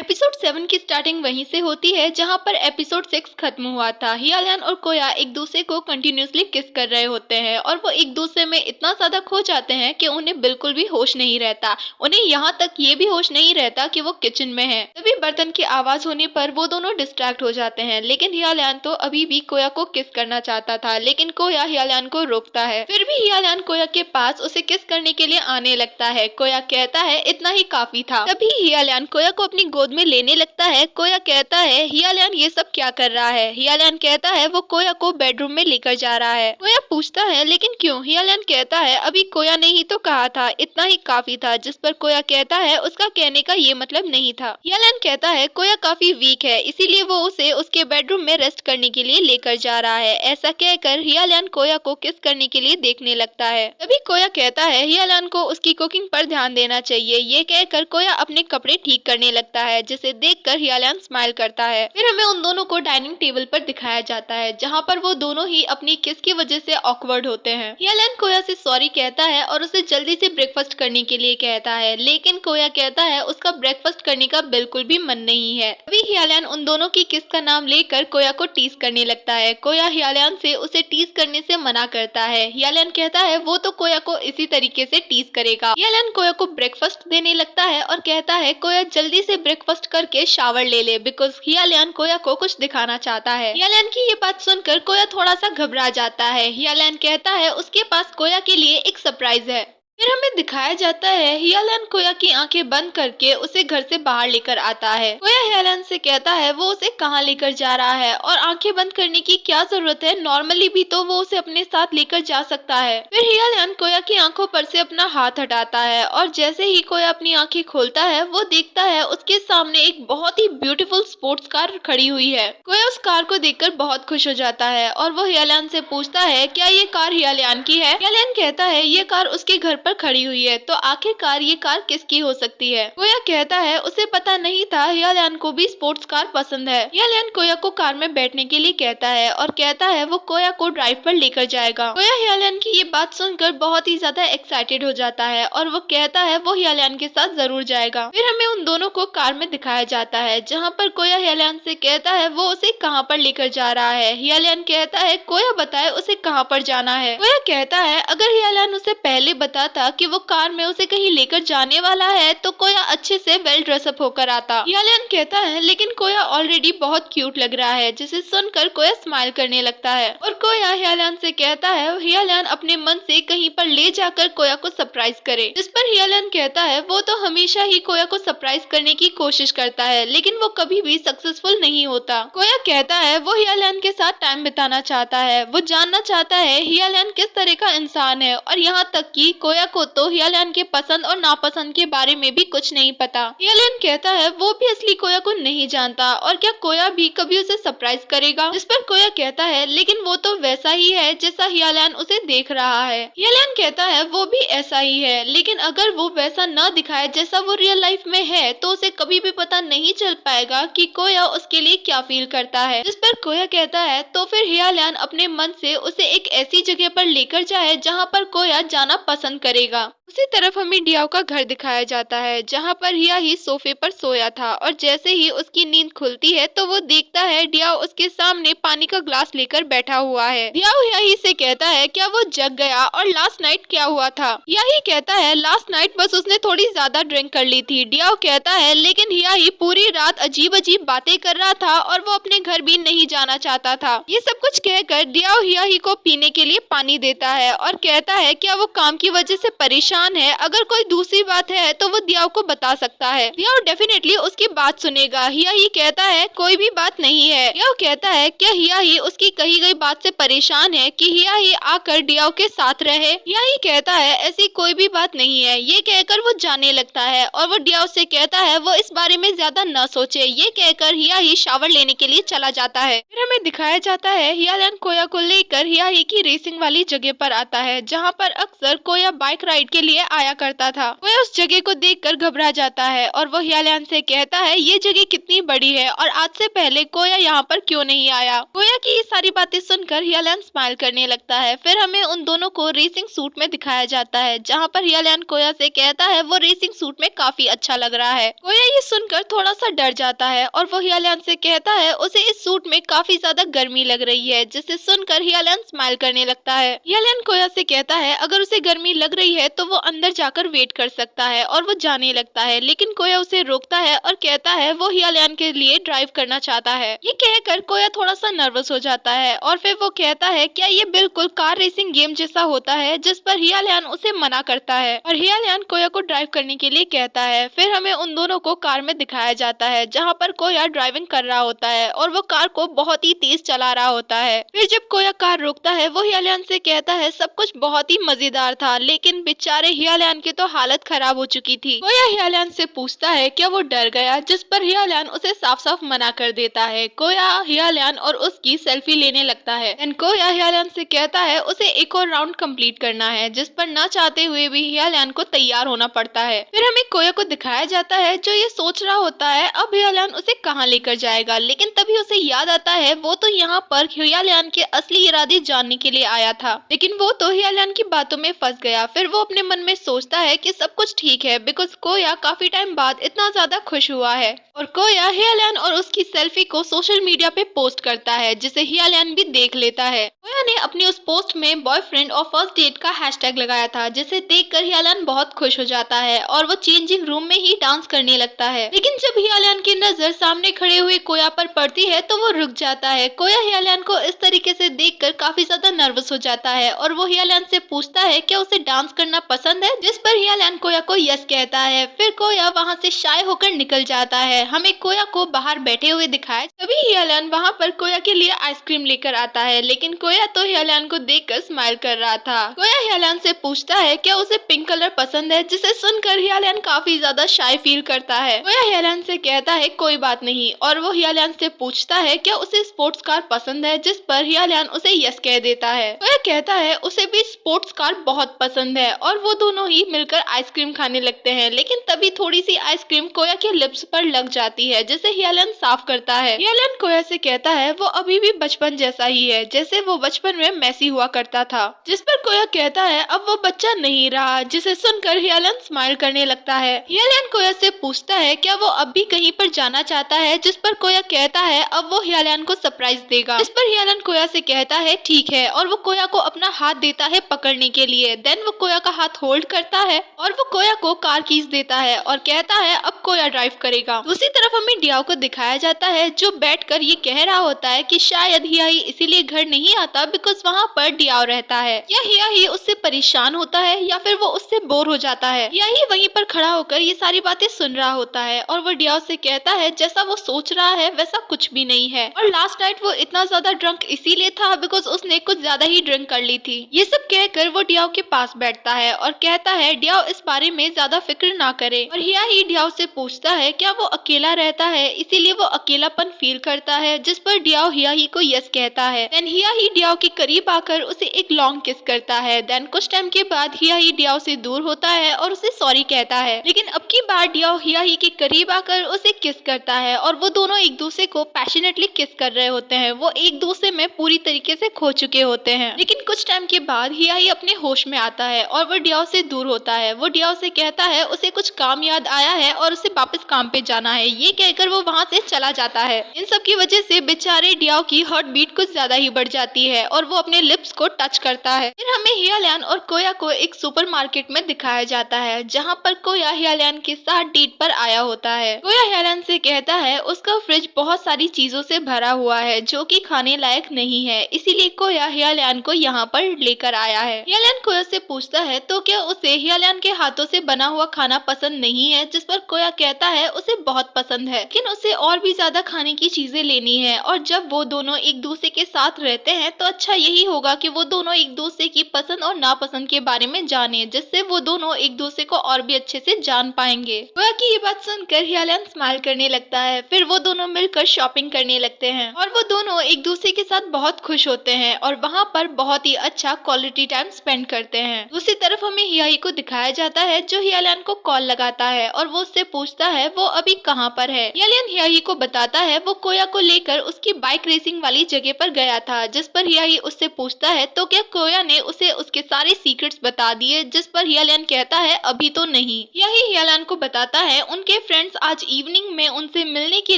Episode 7 की starting वहीं से होती है जहां पर एपिसोड 6 खत्म हुआ था। हियालिन और कोया एक दूसरे को कंटिन्यूअसली किस कर रहे होते हैं और वो एक दूसरे में इतना ज्यादा खो जाते हैं कि उन्हें बिल्कुल भी होश नहीं रहता। उन्हें यहाँ तक ये भी होश नहीं रहता कि वो किचन में है। तभी बर्तन की आवाज होने पर वो दोनों डिस्ट्रैक्ट हो जाते हैं, लेकिन हियालिन तो अभी भी कोया को किस करना चाहता था, लेकिन कोया हियालिन को रोकता है। फिर भी हियालिन कोया के पास उसे किस करने के लिए आने लगता है। कोया कहता है इतना ही काफी था। तभी हियालिन कोया को अपनी गोद में लेने लगता है। कोया कहता है हियालिन ये सब क्या कर रहा है। हियालिन कहता है वो कोया को बेडरूम में लेकर जा रहा है। कोया पूछता है लेकिन क्यों। हियालिन कहता है अभी कोया ने ही तो कहा था इतना ही काफी था, जिस पर कोया कहता है उसका कहने का ये मतलब नहीं था। हियालिन कहता है कोया काफी वीक है, इसीलिए वो उसे उसके बेडरूम में रेस्ट करने के लिए लेकर जा रहा है। ऐसा कहकर हियालिन कोया को किस करने के लिए देखने लगता है। तभी कोया कहता है हियालिन को उसकी कुकिंग पर ध्यान देना चाहिए। ये कहकर कोया अपने कपड़े ठीक करने लगता है, जिसे देखकर हियालिन स्माइल करता है। फिर हमें उन दोनों को डाइनिंग टेबल पर दिखाया जाता है, जहाँ पर वो दोनों ही अपनी किस की वजह से ऑकवर्ड होते हैं। हियालिन कोया से सॉरी कहता है और उसे जल्दी से ब्रेकफास्ट करने के लिए कहता है, लेकिन कोया कहता है उसका ब्रेकफास्ट करने का बिल्कुल भी मन नहीं है। अभी हियालिन उन दोनों की किस का नाम लेकर कोया को टीज करने लगता है। कोया हियालिन से उसे टीज करने से मना करता है। हियालिन कहता है वो तो कोया को इसी तरीके से टीज करेगा। हियालिन कोया को ब्रेकफास्ट देने लगता है और कहता है कोया जल्दी से ब्रेकफास्ट करके शावर ले ले, बिकॉज हियालिन कोया को कुछ दिखाना चाहता है। हियालिन की ये बात सुनकर कोया थोड़ा सा घबरा जाता है। हियालिन कहता है उसके पास कोया के लिए एक सरप्राइज है। फिर हमें दिखाया जाता है हियालिन कोया की आंखें बंद करके उसे घर से बाहर लेकर आता है। कोया हियालिन से कहता है वो उसे कहाँ लेकर जा रहा है और आंखें बंद करने की क्या जरूरत है, नॉर्मली भी तो वो उसे अपने साथ लेकर जा सकता है। फिर हियालिन कोया की आंखों पर से अपना हाथ हटाता है और जैसे ही कोया अपनी आंखें खोलता है वो देखता है उसके सामने एक बहुत ही ब्यूटीफुल स्पोर्ट्स कार खड़ी हुई है। कोया उस कार को देखकर बहुत खुश हो जाता है और वो हियालिन से पूछता है क्या ये कार हियालिन की है। हियालिन कहता है ये कार उसके घर पर खड़ी हुई है, तो आखिरकार ये कार किसकी हो सकती है। कोया कहता है उसे पता नहीं था हियालिन को भी स्पोर्ट्स कार पसंद है। हियालिन कोया को कार में बैठने के लिए कहता है और कहता है वो कोया को ड्राइव पर लेकर जाएगा। कोया हियालिन की ये बात सुनकर बहुत ही ज्यादा एक्साइटेड हो जाता है और वो कहता है वो हियालिन के साथ जरूर जाएगा। फिर हमें उन दोनों को कार में दिखाया जाता है, जहाँ पर कोया हियालिन से कहता है वो उसे कहाँ पर लेकर जा रहा है। हियालिन कहता है कोया बताए उसे कहाँ पर जाना है। कोया कहता है अगर हियालिन उसे पहले बताता कि वो कार में उसे कहीं लेकर जाने वाला है तो कोया अच्छे से वेल ड्रेसअप होकर आता। हियालिन कहता है लेकिन कोया ऑलरेडी बहुत क्यूट लग रहा है, जिसे सुनकर कोया स्माइल करने लगता है और कोया हियालिन से कहता है हियालिन अपने मन से कहीं पर ले जाकर कोया को सरप्राइज करे। जिस पर हियालिन कहता है वो तो हमेशा ही कोया को सरप्राइज करने की कोशिश करता है, लेकिन वो कभी भी सक्सेसफुल नहीं होता। कोया कहता है वो हियालिन के साथ टाइम बिताना चाहता है, वो जानना चाहता है हियालिन किस तरह का इंसान है और यहाँ तक कि कोया को तो हियालिन के पसंद और नापसंद के बारे में भी कुछ नहीं पता। हियालिन कहता है वो भी असली कोया को नहीं जानता और क्या कोया भी कभी उसे सरप्राइज करेगा। जिस पर कोया कहता है लेकिन वो तो वैसा ही है जैसा हियालिन उसे देख रहा है। हियालिन कहता है वो भी ऐसा ही है, लेकिन अगर वो वैसा न दिखाए जैसा वो रियल लाइफ में है तो उसे कभी भी पता नहीं चल पाएगा कि कोया उसके लिए क्या फील करता है। जिस पर कोया कहता है तो फिर हियालिन अपने मन से उसे एक ऐसी जगह पर लेकर जाए जहाँ पर कोया जाना पसंद करेगा। उसी तरफ हमें डियाओ का घर दिखाया जाता है, जहाँ पर हिया ही सोफे पर सोया था और जैसे ही उसकी नींद खुलती है तो वो देखता है डियाओ उसके सामने पानी का ग्लास लेकर बैठा हुआ है। डियाओ हिया ही से कहता है क्या वो जग गया और लास्ट नाइट क्या हुआ था। हिया ही कहता है लास्ट नाइट बस उसने थोड़ी ज्यादा ड्रिंक कर ली थी। डियाओ कहता है लेकिन हिया ही पूरी रात अजीब अजीब बातें कर रहा था और वो अपने घर भी नहीं जाना चाहता था। ये सब कुछ कहकर डियाओ हिया ही को पीने के लिए पानी देता है और कहता है क्या वो काम की वजह से परेशान है, अगर कोई दूसरी बात है तो वो दियाओ को बता सकता है। दियाओ डेफिनेटली उसकी बात सुनेगा। हिया ही कहता है कोई भी बात नहीं है। दियाओ कहता है क्या हिया ही उसकी कही गई बात से परेशान है कि हिया ही आकर दियाओ के साथ रहे। हिया ही कहता है ऐसी कोई भी बात नहीं है। ये कहकर वो जाने लगता है और वो दियाओ से कहता है वो इस बारे में ज्यादा न सोचे। ये कहकर हिया ही शावर लेने के लिए चला जाता है। फिर हमें दिखाया जाता है हियालिन कोया को लेकर हिया ही की रेसिंग वाली जगह पर आता है, जहाँ पर अक्सर कोया बाइक राइड के लिए आया करता था। कोया उस जगह को देखकर घबरा जाता है और वो हियालियान से कहता है ये जगह कितनी बड़ी है और आज से पहले कोया यहाँ पर क्यों नहीं आया। कोया की ये सारी बातें सुनकर हियालियान स्माइल करने लगता है। फिर हमें उन दोनों को रेसिंग सूट में दिखाया जाता है, जहाँ पर हियालियान कोया से कहता है वो रेसिंग सूट में काफी अच्छा लग रहा है। कोया ये सुनकर थोड़ा सा डर जाता है और वो हियालियान से कहता है उसे इस सूट में काफी ज्यादा गर्मी लग रही है, जिसे सुनकर हियालियान स्माइल करने लगता है। हियालियान कोया से कहता है अगर उसे गर्मी लग रही है तो वो अंदर जाकर वेट कर सकता है और वो जाने लगता है, लेकिन कोया उसे रोकता है और कहता है वो हियालियान के लिए ड्राइव करना चाहता है। ये कहकर कोया थोड़ा सा नर्वस हो जाता है और फिर वो कहता है क्या ये बिल्कुल कार रेसिंग गेम जैसा होता है, जिस पर हियालियान उसे मना करता है और हियालियान कोया को ड्राइव करने के लिए कहता है। फिर हमें उन दोनों को कार में दिखाया जाता है, जहाँ पर कोया ड्राइविंग कर रहा होता है और वो कार को बहुत ही तेज चला रहा होता है। फिर जब कोया कार रोकता है वो हियालियान से कहता है सब कुछ बहुत ही मजेदार था, लेकिन बेचारे हियालियान की तो हालत खराब हो चुकी थी। कोया हियालियान से पूछता है क्या वो डर गया, जिस पर हियालियान उसे साफ साफ मना कर देता है। कोया हियालियान और उसकी सेल्फी लेने लगता है। कोया हियालियान से कहता है उसे एक और राउंड कंप्लीट करना है, जिस पर ना चाहते हुए भी हियालियान को तैयार होना पड़ता है। फिर हमें कोया को दिखाया जाता है जो ये सोच रहा होता है अब हियालियान उसे कहाँ लेकर जाएगा, लेकिन तभी उसे याद आता है वो तो यहाँ पर हियालियान के असली इरादे जानने के लिए आया था, लेकिन वो तो हियालियान की बातों में फंस गया। फिर वो अपने मन में सोचता है कि सब कुछ ठीक है बिकॉज कोया काफी टाइम बाद इतना ज्यादा खुश हुआ है। और कोया हियालियान और उसकी सेल्फी को सोशल मीडिया पे पोस्ट करता है, जिसे हियालियान भी देख लेता है। कोया ने अपनी उस पोस्ट में बॉयफ्रेंड और फर्स्ट डेट का हैशटैग लगाया था, जिसे देखकर हियालियान बहुत खुश हो जाता है और वो चेंजिंग रूम में ही डांस करने लगता है। लेकिन जब हियालियान की नजर सामने खड़े हुए कोया पर पड़ती है तो वो रुक जाता है। कोया हियालियान को इस तरीके से देखकर काफी ज्यादा नर्वस हो जाता है और वो हियालियान से पूछता है क्या उसे डांस करना पसंद है, जिस पर हियालियान कोया को यस कहता है। फिर कोया वहाँ से शाय होकर निकल जाता है। हमें कोया को बाहर बैठे हुए दिखाया, तभी हियालियान वहाँ पर कोया के लिए आइसक्रीम लेकर आता है, लेकिन कोया तो हियालियान को देखकर स्माइल कर रहा था। कोया हियालियान से पूछता है क्या उसे पिंक कलर पसंद है, जिसे सुनकर हियालियान काफी ज्यादा शाय फील करता है। कोया हियालियान से कहता है कोई बात नहीं और वो हियालियान से पूछता है क्या उसे स्पोर्ट्स कार पसंद है, जिस पर हियालियान उसे यस कह देता है। कोया कहता है उसे भी स्पोर्ट्स कार बहुत पसंद है और वो दोनों ही मिलकर आइसक्रीम खाने लगते हैं, लेकिन तभी थोड़ी सी आइसक्रीम कोया के लिप्स पर लग जाती है, जिसे हियालियान साफ करता है। हियालियान कोया से कहता है वो अभी भी बचपन जैसा ही है, जैसे वो बचपन में मैसी हुआ करता था, जिस पर कोया कहता है अब वो बच्चा नहीं रहा, जिसे सुनकर हियालियान स्माइल करने लगता है। हियालियान कोया से पूछता है क्या वो अब भी कहीं पर जाना चाहता है, जिस पर कोया कहता है अब वो हियालियान को सरप्राइज देगा। इस पर हियालियान कोया से कहता है ठीक है और वो कोया को अपना हाथ देता है पकड़ने के लिए। देन वो कोया का हाथ होल्ड करता है और वो कोया को कार कीज देता है और कहता है अब कोया ड्राइव करेगा। दूसरी तरफ हमें डियाओ को दिखाया जाता है जो बैठकर ये कह रहा होता है कि शायद हिया ही इसीलिए घर नहीं आता बिकॉज वहाँ पर डियाओ रहता है, या हिया ही उससे परेशान होता है या फिर वो उससे बोर हो जाता है। या ही वहीं पर खड़ा होकर ये सारी बातें सुन रहा होता है और वो डियाओ से कहता है जैसा वो सोच रहा है वैसा कुछ भी नहीं है और लास्ट नाइट वो इतना ज्यादा ड्रंक इसीलिए था बिकॉज उसने कुछ ज्यादा ही ड्रिंक कर ली थी। ये सब कहकर वो डियाओ के पास बैठता है और कहता है डियाओ इस बारे में ज्यादा फिक्र ना करे। और हिया ही डियाओ से पूछता है क्या वो अकेला रहता है इसीलिए वो अकेलापन फील करता है, जिस पर डियाओ हिया ही को यस कहता है। देन हिया ही डियाओ के करीब आकर उसे एक लॉन्ग किस करता है। देन कुछ टाइम के बाद हिया ही डियाओ से दूर होता है और उसे सॉरी कहता है, लेकिन अब की बार डियाओ हिया ही के करीब आकर उसे किस करता है और वो दोनों एक दूसरे को पैशनेटली किस कर रहे होते हैं। वो एक दूसरे में पूरी तरीके से खो चुके होते हैं, लेकिन कुछ टाइम के बाद हिया ही अपने होश में आता है और वो डियाओ से दूर होता है। वो डियाओ से कहता है उसे कुछ काम याद आया है और उसे वापस काम पे जाना है। ये कहकर वो वहाँ से चला जाता है। इन सब की वजह से बेचारे डियाओ की हार्ट बीट कुछ ज्यादा ही बढ़ जाती है और वो अपने लिप्स को टच करता है। फिर हमें हियालियान और कोया को एक सुपरमार्केट में दिखाया जाता है, जहाँ पर कोया हियालियान के साथ डेट पर आया होता है। कोया हियालियान से कहता है उसका फ्रिज बहुत सारी चीजों से भरा हुआ है जो कि खाने लायक नहीं है, इसीलिए कोया हियालियान को यहाँ पर लेकर आया है। हियालियान कोया से पूछता है तो क्या उसे हियालियान के हाथों से बना हुआ खाना पसंद नहीं है, जिस पर कोया कहता है उसे बहुत पसंद है, लेकिन उसे और भी ज्यादा खाने की चीजें लेनी है और जब वो दोनों एक दूसरे के साथ रहते हैं तो अच्छा यही होगा कि वो दोनों एक दूसरे की पसंद और नापसंद के बारे में जाने, जिससे वो दोनों एक दूसरे को और भी अच्छे से जान पाएंगे। कोया की ये बात सुनकर हियालियान स्माइल करने लगता है। फिर वो दोनों मिलकर शॉपिंग करने लगते हैं और वो दोनों एक दूसरे के साथ बहुत खुश होते हैं और वहाँ पर बहुत ही अच्छा क्वालिटी टाइम स्पेंड करते हैं। दूसरी तरफ हमें हमें हियाही को दिखाया जाता है जो हियालियन को कॉल लगाता है और वो उससे पूछता है वो अभी कहाँ पर है। हियालियन हियाही को बताता है वो कोया को लेकर उसकी बाइक रेसिंग वाली जगह पर गया था, जिस पर हियाही उससे पूछता है तो क्या कोया ने उसे उसके सारे सीक्रेट्स बता दिए, जिस पर हियालियन कहता है अभी तो नहीं। यही हियालियन को बताता है उनके फ्रेंड्स आज इवनिंग में उनसे मिलने के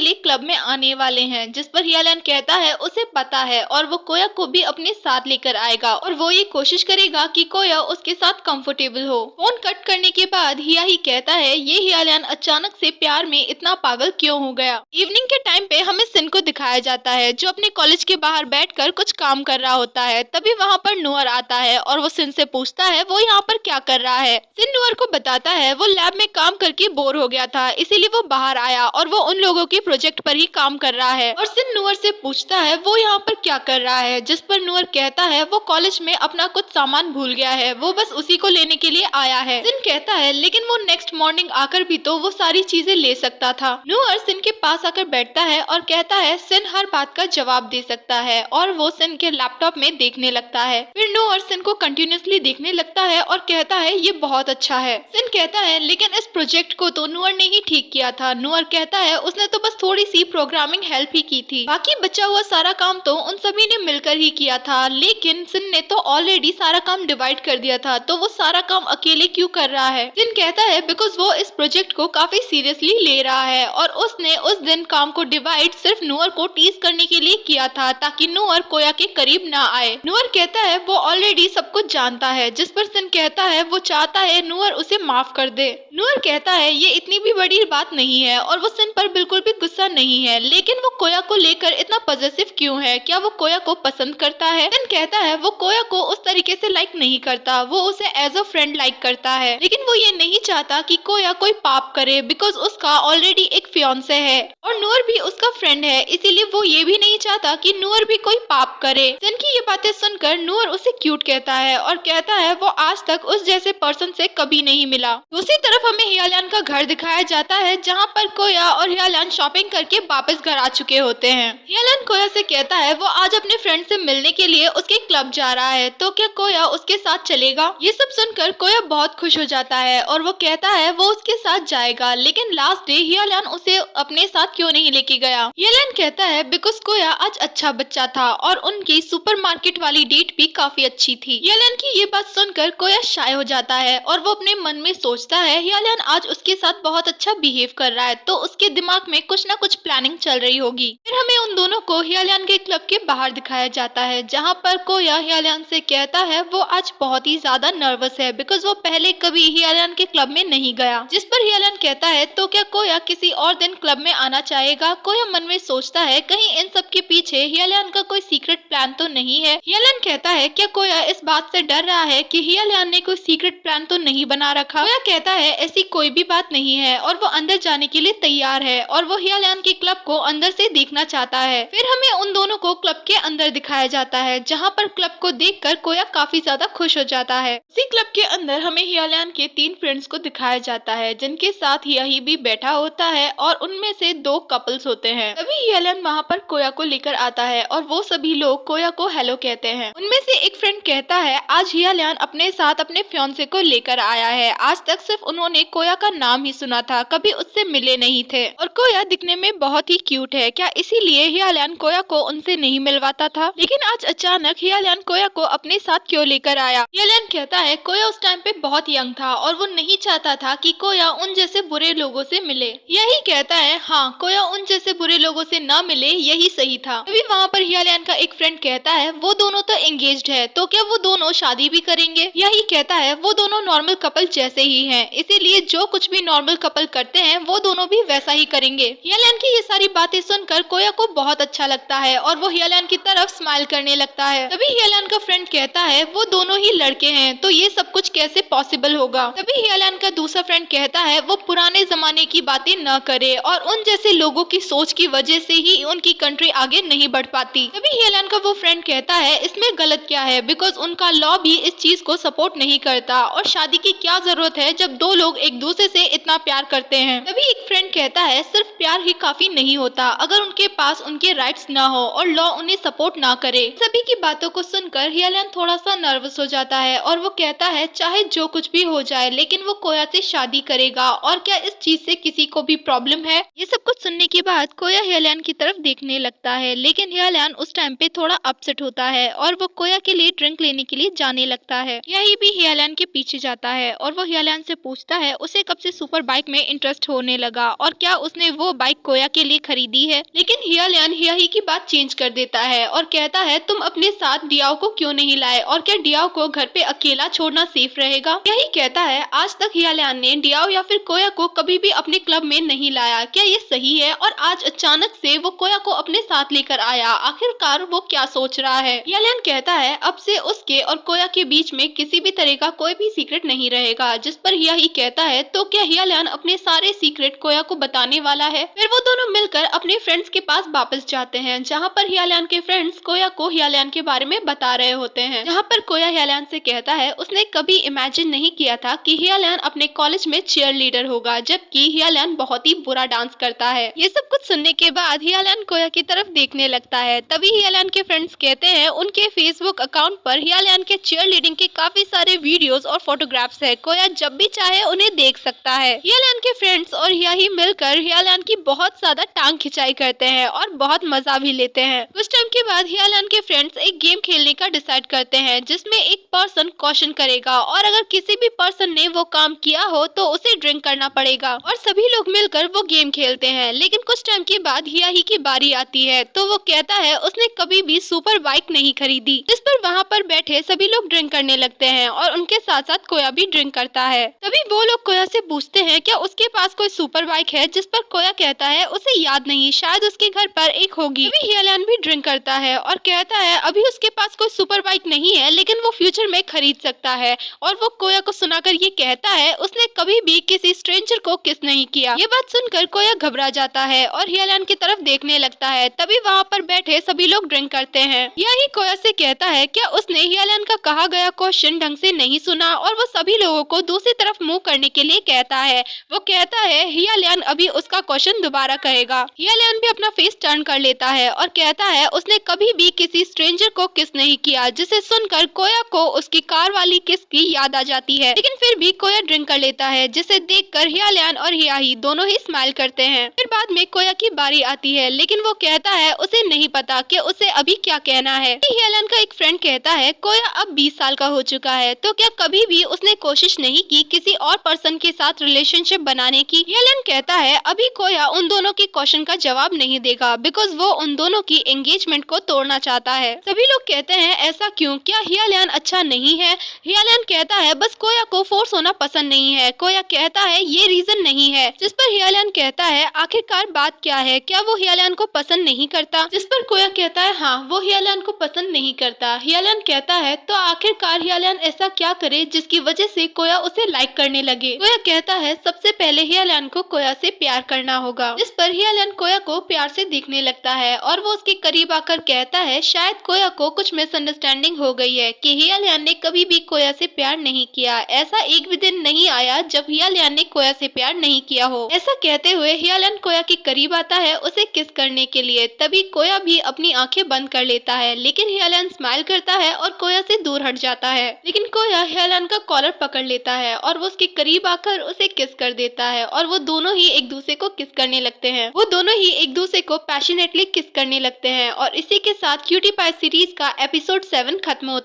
लिए क्लब में आने वाले हैं, जिस पर हियालियन कहता है उसे पता है और वो कोया को भी अपने साथ लेकर आएगा और वो ये कोशिश करेगा कि कोया उसके साथ कंफर्टेबल हो। फोन कट करने के बाद हियाही कहता है ये हियालियन अचानक से प्यार में इतना पागल क्यों हो गया। इवनिंग के टाइम पे हमें सिन को दिखाया जाता है जो अपने कॉलेज के बाहर बैठकर कुछ काम कर रहा होता है। तभी वहाँ पर नूअर आता है और वो सिन से पूछता है वो यहाँ पर क्या कर रहा है। सिन नूअर को बताता है वो लैब में काम करके बोर हो गया था, इसीलिए वो बाहर आया और वो उन लोगों के प्रोजेक्ट पर ही काम कर रहा है। और सिन नूअर से पूछता है वो यहाँ पर क्या कर रहा है, जिस पर नूअर कहता है वो कॉलेज में अपना कुछ सामान भूल गया है, वो बस उसी को लेने के लिए आया है। सिन कहता है लेकिन वो नेक्स्ट मॉर्निंग आकर भी तो वो सारी चीजें ले सकता था। नूअर सिन के पास आकर बैठता है और कहता है सिन हर बात का जवाब दे सकता है और वो सिन के लैपटॉप में देखने लगता है। फिर नूअर सिन को कंटिन्यूअसली देखने लगता है और कहता है ये बहुत अच्छा है। सिन कहता है लेकिन इस प्रोजेक्ट को तो नूअर ने ही ठीक किया था। नूअर कहता है उसने तो बस थोड़ी सी प्रोग्रामिंग हेल्प ही की थी, बाकी बचा हुआ सारा काम तो उन सभी ने मिलकर ही किया था। लेकिन सिन ने तो ऑलरेडी सारा काम डिवाइड कर दिया था, तो वो सारा काम अकेले क्यों कर रहा है। सिन कहता है बिकॉज वो इस प्रोजेक्ट को काफी सीरियसली ले रहा है और उसने उस दिन काम को डिवाइड सिर्फ नूअर को टीज करने के लिए किया था ताकि नूअर कोया के करीब ना आए। नूअर कहता है वो ऑलरेडी सब कुछ जानता है, जिस पर सिन कहता है वो चाहता है नूअर उसे माफ कर दे। नूअर कहता है ये इतनी भी बड़ी बात नहीं है और वो सिन पर बिल्कुल भी गुस्सा नहीं है, लेकिन वो कोया को लेकर इतना पॉजिटिव क्यों है, क्या वो कोया को पसंद करता है। सिन कहता है वो कोया को उस तरीके से लाइक नहीं करता, वो उसे एज अ फ्रेंड लाइक करता है, लेकिन वो ये नहीं चाहता कि कोया कोई पाप करे बिकॉज उसका ऑलरेडी एक फियांसे है और नूअर भी उसका फ्रेंड है, इसीलिए वो ये भी नहीं चाहता कि नूअर भी कोई पाप करे। सिन की ये बातें सुनकर नूअर उसे क्यूट कहता है और कहता है वो आज तक उस जैसे पर्सन से कभी नहीं मिला। दूसरी तरफ हमें हियालियन का घर दिखाया जाता है जहाँ पर कोया और हियालियन शॉपिंग करके वापस घर आ चुके होते हैं। हियालियन कोया से कहता है वो आज अपने फ्रेंड से मिलने के लिए उसके क्लब जा रहा है, तो क्या कोया उसके साथ चलेगा। ये सब सुनकर कोया बहुत खुश हो जाता है और वो कहता है वो उसके साथ जाएगा, लेकिन लास्ट डे हियालियन उसे अपने साथ क्यों नहीं लेके गया। हियालियन कहता है बिकॉज कोया आज अच्छा बच्चा था और उनकी सुपरमार्केट वाली डेट भी काफी अच्छी थी। हियालियन की ये बात सुनकर कोया शाय हो जाता है और वो अपने मन में सोचता है हियालियन आज उसके साथ बहुत अच्छा बिहेव कर रहा है, तो उसके दिमाग में कुछ ना कुछ प्लानिंग चल रही होगी। फिर हमें उन दोनों को हियालियन के क्लब के बाहर दिखाया जाता है जहाँ पर कोया हियालियन से कहता है वो आज बहुत ही ज्यादा नर्वस है बिकॉज वो पहले कभी हियालियन के क्लब में नहीं गया, जिस पर हियालियन कहता है तो क्या कोया किसी और दिन क्लब में आना चाहेगा। कोया मन में सोचता है कहीं इन सब के पीछे हियालियन का कोई सीक्रेट प्लान तो नहीं है। हियालियन कहता है क्या कोया इस बात से डर रहा है कि हियालियन ने कोई सीक्रेट प्लान तो नहीं बना रखा। कोया कहता है ऐसी कोई भी बात नहीं है और वो अंदर जाने के लिए तैयार है और वो हियालियन के क्लब को अंदर से देखना चाहता है। फिर हमें उन दोनों को क्लब के अंदर दिखाया जाता है जहाँ पर क्लब को देखकर कोया काफी ज्यादा खुश हो जाता है। उसी क्लब के अंदर हमें हियालियन के 3 फ्रेंड्स को दिखाया जाता है जिनके साथ हियाही भी बैठा होता है और उनमें से 2 कपल्स होते हैं। तभी हियालियन वहाँ पर कोया को लेकर आता है और वो सभी लोग कोया को हेलो कहते हैं। उनमें से एक फ्रेंड कहता है आज हियालियन अपने साथ अपने फियांसे को लेकर आया है, आज तक सिर्फ उन्होंने कोया का नाम ही सुना था, कभी उससे मिले नहीं थे और कोया दिखने में बहुत ही क्यूट है, क्या इसीलिए हियालियन कोया को उनसे नहीं मिलवाता था। लेकिन आज अचानक हियालियन कोया को अपने साथ क्यों लेकर आया। हियालियन कहता है कोया उस टाइम पे बहुत यंग था और वो नहीं चाहता था कि कोया उन जैसे बुरे लोगों से मिले। यही कहता है हाँ कोया उन जैसे बुरे लोगों से न मिले यही सही था। अभी वहाँ पर हियालियन का एक फ्रेंड कहता है वो दोनों तो एंगेज्ड है, तो क्या वो दोनों शादी भी करेंगे। यही कहता है वो दोनों नॉर्मल कपल जैसे ही हैं, इसीलिए जो कुछ भी नॉर्मल कपल करते हैं वो दोनों भी वैसा ही करेंगे। हियालियन की ये सारी बातें सुनकर कोया को बहुत अच्छा लगता है और वो हियालियन की तरफ स्माइल करने लगता है। तभी हियालियन का फ्रेंड कहता है वो दोनों ही लड़के हैं तो ये सब कुछ कैसे पॉसिबल होगा। तभी हियालियन का दूसरा फ्रेंड कहता है वो पुराने जमाने की बातें न करे और उन जैसे लोगों की सोच की वजह से ही उनकी कंट्री आगे नहीं बढ़ पाती। तभी हियालियन का वो फ्रेंड कहता है इसमें गलत क्या है बिकॉज उनका लॉ भी इस चीज को सपोर्ट नहीं करता और शादी की क्या जरूरत है जब 2 लोग एक दूसरे से इतना प्यार करते हैं। तभी एक फ्रेंड कहता है सिर्फ प्यार ही काफी नहीं होता, अगर उनके पास उनके राइट्स ना हो और लॉ उन्हें सपोर्ट ना करे। सभी की बातों को सुनकर हियालियन थोड़ा सा नर्वस हो जाता है और वो कहता है चाहे जो कुछ भी हो जाए लेकिन वो कोया से शादी करेगा और क्या इस चीज से किसी को भी प्रॉब्लम है। ये सब कुछ सुनने के बाद कोया ह्यालियान की तरफ देखने लगता है, लेकिन ह्यालियान उस टाइम पे थोड़ा अपसेट होता है और वो कोया के लिए ड्रिंक लेने के लिए जाने लगता है। यही भी ह्यालियान के पीछे जाता है और वो ह्यालियान से पूछता है उसे कब से सुपर बाइक में इंटरेस्ट होने लगा और क्या उसने वो बाइक कोया के लिए खरीदी है। लेकिन ह्यालियान यही की बात चेंज कर देता है और कहता है तुम अपने साथ डियाओ को क्यों नहीं लाए और क्या डियाओ को घर पे अकेला छोड़ना सेफ रहेगा। यही कहता है आज तक ह्यालियान ने डियाओ या फिर कोया को कभी भी अपने क्लब में नहीं लाया, क्या ये सही है। और आज अचानक से वो कोया को अपने साथ लेकर आया, आखिरकार वो क्या सोच रहा है। ह्यालियान कहता है अब से उसके और कोया के बीच में किसी भी तरह का कोई भी सीक्रेट नहीं रहेगा, जिस पर यही कहता है तो क्या ह्यालियान अपने सारे सीक्रेट कोया को बताने वाला है। फिर वो दोनों मिलकर अपने फ्रेंड्स के पास वापस जाते हैं, जहाँ पर ह्यालियान के फ्रेंड्स कोया को ह्यालियान के बारे में बता रहे होते हैं। जहाँ पर कोया ह्यालियान से कहता है उसने कभी इमेजिन नहीं किया था कि ह्यालियान अपने कॉलेज में चीयर लीडर होगा, जबकि ह्यालियान बहुत ही बुरा डांस करता है। ये सब कुछ सुनने के बाद ह्यालियान कोया की तरफ देखने लगता है। तभी ह्यालियान के फ्रेंड्स कहते हैं उनके फेसबुक अकाउंट पर ह्यालियान के चीयर लीडिंग के काफी सारे वीडियोस और फोटोग्राफ्स है, कोया जब भी चाहे उन्हें देख सकता है। ह्यालियान के फ्रेंड्स और यही मिलकर ह्यालियान की बहुत ज्यादा टांग खिंचाई करते हैं और बहुत मजा भी लेते हैं। कुछ टाइम के बाद ह्यालियान के फ्रेंड्स एक गेम खेलने का डिसाइड करते हैं, जिसमें एक पर्सन क्वेश्चन करेगा और अगर किसी भी पर्सन ने वो काम किया हो तो उसे ड्रिंक करना पड़ेगा और सभी लोग मिलकर वो गेम खेलते हैं। लेकिन कुछ टाइम के बाद हियाही की बारी आती है तो वो कहता है उसने कभी भी सुपर बाइक नहीं खरीदी, जिस पर वहाँ पर बैठे सभी लोग ड्रिंक करने लगते हैं और उनके साथ साथ कोया भी ड्रिंक करता है। तभी वो लोग कोया से पूछते हैं क्या उसके पास कोई सुपर बाइक है, जिस पर कोया कहता है उसे याद नहीं, शायद उसके घर पर एक होगी। तभी ह्यालियान भी ड्रिंक करता है और कहता है अभी उसके पास कोई सुपर बाइक नहीं है लेकिन वो फ्यूचर में खरीद सकता है। और वो कोया को सुनाकर ये कहता है उसने कभी भी किसी स्ट्रेंजर को किस नहीं किया। ये बात सुनकर कोया घबरा जाता है और ह्यालियान की तरफ देखने लगता है। तभी वहाँ पर बैठे सभी लोग ड्रिंक करते हैं। यही कोया से कहता है क्या उसने ह्यालियान का कहा गया क्वेश्चन ढंग से नहीं सुना और वो सभी लोगों को दूसरी तरफ मुंह करने के लिए कहता है। वो कहता है ह्यालियान अभी उसका क्वेश्चन दोबारा कहेगा। ह्यालियान भी अपना फेस टर्न कर लेता है और कहता है उसने कभी भी किसी स्ट्रेंजर को किस नहीं किया, जिसे सुनकर कोया को उसकी कार वाली किस की याद आ जाती है। लेकिन फिर भी कोया ड्रिंक कर लेता है, जिसे देखकर ह्यालियान और हियाही दोनों ही स्माइल करते हैं। फिर बाद में कोया की बारी आती है, लेकिन वो कहता है उसे नहीं पता कि उसे अभी क्या कहना है। ह्यालियान का एक फ्रेंड कहता है कोया अब 20 साल का हो चुका है तो क्या कभी भी उसने कोशिश नहीं की किसी और पर्सन के साथ रिलेशनशिप बनाने की। ह्यालियान कहता है अभी कोया उन दोनों के क्वेश्चन का जवाब नहीं देगा, बिकॉज वो उन दोनों की एंगेजमेंट को तोड़ना चाहता है। सभी लोग कहते हैं ऐसा क्यों, क्या ह्यालियान अच्छा नहीं है। ह्यालियान कहता है बस कोया को फोर्स होना पसंद नहीं है। कोया कहता है ये रीजन नहीं है, जिस पर ह्यालियान कहता है आखिरकार बात क्या है, क्या वो ह्यालियान को पसंद नहीं करता। जिस पर कोया कहता है हाँ वो ह्यालियान को पसंद नहीं करता। ह्यालियान कहता है तो आखिरकार ह्यालियान ऐसा क्या करे जिसकी वजह से कोया उसे लाइक करने लगे। कोया कहता है सबसे पहले ह्यालियान को कोया से प्यार करना होगा। जिस पर ह्यालियान कोया को प्यार से देखने लगता है और वो उसके करीब आकर कहता है शायद कोया को कुछ मिसअंडरस्टैंडिंग हो गई है कि ह्यालियान ने कभी भी कोया से प्यार नहीं किया। ऐसा एक भी दिन नहीं आया जब ह्यालियान ने कोया से प्यार नहीं किया हो। ऐसा कहते हुए ह्यालियान कोया के करीब आता है उसे किस करने के लिए। तभी कोया भी अपनी आंखें बंद कर लेता है, लेकिन ह्यालियान स्माइल करता है और कोया से दूर हट जाता है। लेकिन कोया ह्यालियान का कॉलर पकड़ लेता है और वो उसके करीब आकर उसे किस कर देता है और वो दोनों ही एक दूसरे को किस करने लगते हैं। वो दोनों ही एक दूसरे को पैशनेटली किस करने लगते हैं और इसी के साथ क्यूटी पाई सीरीज का एपिसोड 7 खत्म होता है।